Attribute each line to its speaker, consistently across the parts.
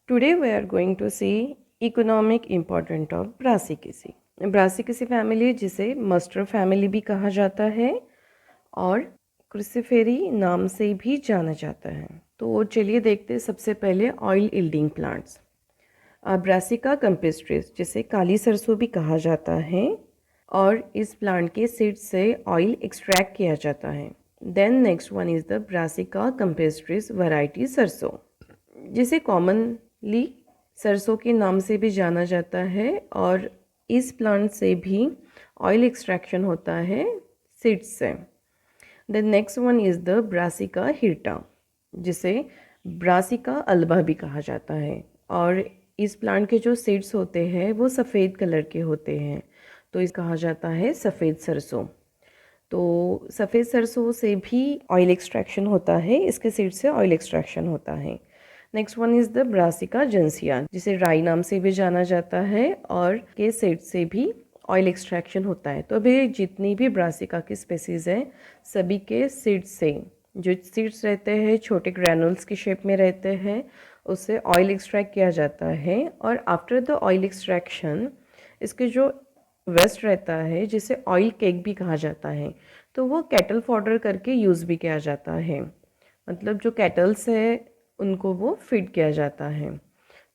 Speaker 1: Today we are going to see economic importance of Brassicaceae. Brassicaceae family जिसे muster family भी कहा जाता है और क्रूसिफेरी नाम से भी जाना जाता है। तो चलिए देखते हैं सबसे पहले oil yielding plants. Brassica campestris जिसे काली सरसों भी कहा जाता है और इस प्लांट के सीड से ऑयल एक्सट्रैक्ट किया जाता है। Then next one is the Brassica campestris variety सरसों जिसे कॉमनली सरसों के नाम से भी जाना जाता है और इस प्लांट से भी ऑयल एक्सट्रैक्शन होता है सीड्स से। The next one is the Brassica hirta जिसे ब्रासिका अल्बा भी कहा जाता है और इस प्लांट के जो सीड्स होते हैं वो सफ़ेद कलर के होते हैं, तो इस कहा जाता है सफ़ेद सरसों। तो सफ़ेद सरसों से भी ऑयल एक्सट्रैक्शन होता है, इसके सीड से ऑयल एक्सट्रैक्शन होता है। Next one is the Brassica juncea जिसे राई नाम से भी जाना जाता है और के सीड से भी ऑयल एक्सट्रैक्शन होता है। तो अभी जितनी भी ब्रासिका की स्पेसीज़ हैं सभी के सीड से जो सीड्स रहते हैं छोटे ग्रैनुल्स की शेप में रहते हैं, उससे ऑयल एक्सट्रैक्ट किया जाता है और आफ्टर द ऑयल एक्सट्रैक्शन इसके जो वेस्ट रहता है जिसे ऑयल केक भी कहा जाता है, तो वो कैटल फॉडर करके यूज़ भी किया जाता है। मतलब जो कैटल्स है उनको वो फीड किया जाता है।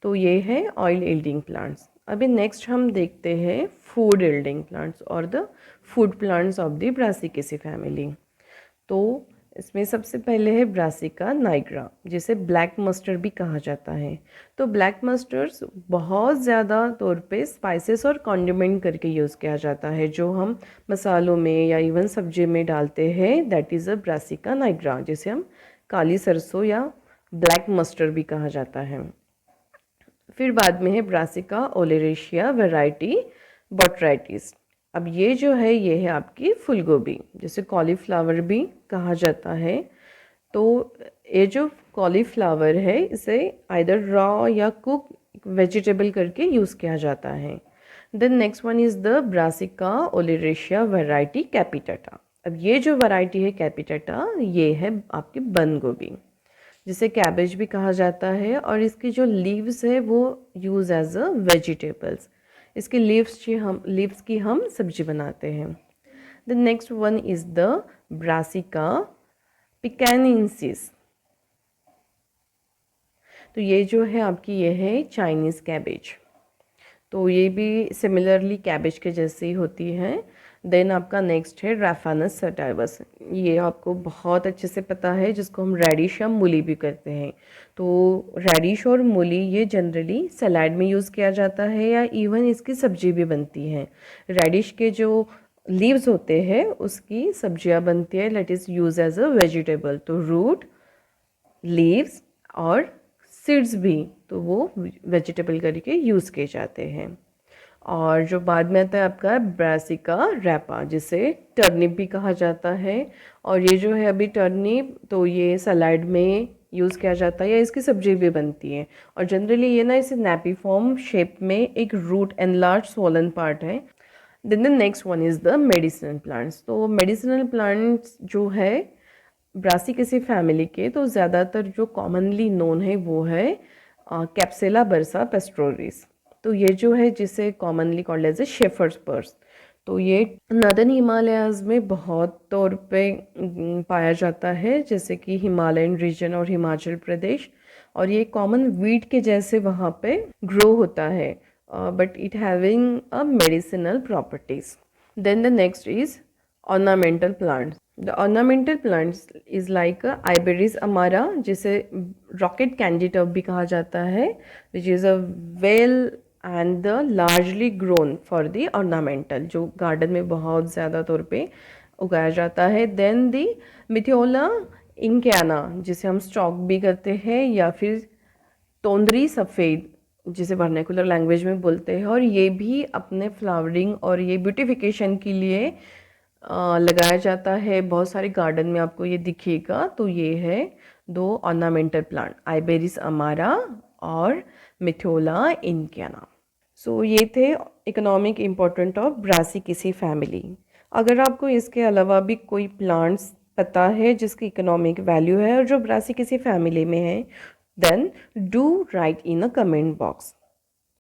Speaker 1: तो ये है ऑयल यील्डिंग प्लांट्स। अभी नेक्स्ट हम देखते हैं फूड यील्डिंग प्लांट्स और the food plants of the Brassicaceae family. तो इसमें सबसे पहले है ब्रासिका नाइग्रा जिसे ब्लैक मस्टर्ड भी कहा जाता है। तो ब्लैक मस्टर्ड्स बहुत ज़्यादा तौर पे स्पाइसेस और कॉन्डिमेंट करके यूज़ किया जाता है, जो हम मसालों में या इवन सब्जी में डालते हैं, that is a Brassica nigra जिसे हम काली सरसों या ब्लैक मस्टर्ड भी कहा जाता है। फिर बाद में है ब्रासिका ओलेरेशिया वैरायटी बोट्राइटिस। अब ये जो है ये है आपकी फूल गोभी जिसे कॉलीफ्लावर भी कहा जाता है। तो ये जो कॉलीफ्लावर है इसे आइदर रॉ या कुक वेजिटेबल करके यूज़ किया जाता है। Then next one is the Brassica oleracea variety capitata. अब ये जो वैरायटी है कैपिटाटा ये है आपकी बंद गोभी जिसे कैबेज भी कहा जाता है और इसकी जो लीव्स है वो यूज़ एज अ वेजिटेबल्स। इसके लीव्स की हम सब्जी बनाते हैं। The next one is the Brassica pekinensis. तो ये जो है आपकी ये है चाइनीज़ कैबेज, तो ये भी सिमिलरली कैबेज के जैसे ही होती है। देन आपका नेक्स्ट है रैफानस सटाइवस। ये आपको बहुत अच्छे से पता है जिसको हम रेडिश या मूली भी करते हैं। तो रेडिश और मूली ये जनरली सलाद में यूज़ किया जाता है या इवन इसकी सब्जी भी बनती है। रेडिश के जो लीव्स होते हैं उसकी सब्जियां बनती है, let is use as a vegetable. तो रूट, लीव्स और सीड्स भी तो वो वेजिटेबल करके यूज़ किए जाते हैं। और जो बाद में आता है आपका ब्रासिका रैपा जिसे टर्निप भी कहा जाता है। और ये जो है अभी टर्निप तो ये सलाद में यूज़ किया जाता है या इसकी सब्जी भी बनती है। और जनरली ये ना इसे नैपी फॉर्म शेप में एक रूट एनलार्ज स्वॉलन पार्ट है। Then the next one is the medicinal plants. तो मेडिसिनल प्लांट्स जो है ब्रासिकेसी फैमिली के तो ज़्यादातर जो कॉमनली नोन है वो है कैप्सेला बर्सा पेस्टोरिस। तो ये जो है जिसे commonly called as a shepherd's purse, तो ये नदर्न हिमालयाज़ में बहुत तौर पे पाया जाता है, जैसे कि हिमालयन रीजन और हिमाचल प्रदेश। और ये कॉमन वीट के जैसे वहाँ पे ग्रो होता है, but it having a medicinal properties. Then the next is ornamental plants. The ornamental plants is like Iberis amara जिसे रॉकेट कैंडी टब भी कहा जाता है, which is a well and the largely grown for the ornamental, जो garden में बहुत ज़्यादा तौर पे उगाया जाता है। देन दी मिथियोला इंक्याना जिसे हम स्टॉक भी करते हैं या फिर तोंदरी सफ़ेद जिसे वर्नाकुलर लैंग्वेज में बोलते हैं, और ये भी अपने फ्लावरिंग और ये ब्यूटिफिकेशन के लिए लगाया जाता है। बहुत सारे गार्डन में आपको ये दिखेगा। तो ये है दो ऑर्नामेंटल प्लांट, आइबेरिस अमारा और मिथोला इंडियाना। सो ये थे economic important of Brassicaceae family. अगर आपको इसके अलावा भी कोई प्लांट्स पता है जिसकी इकोनॉमिक वैल्यू है और जो ब्रासिकेसी फैमिली में है, then do write in a comment box.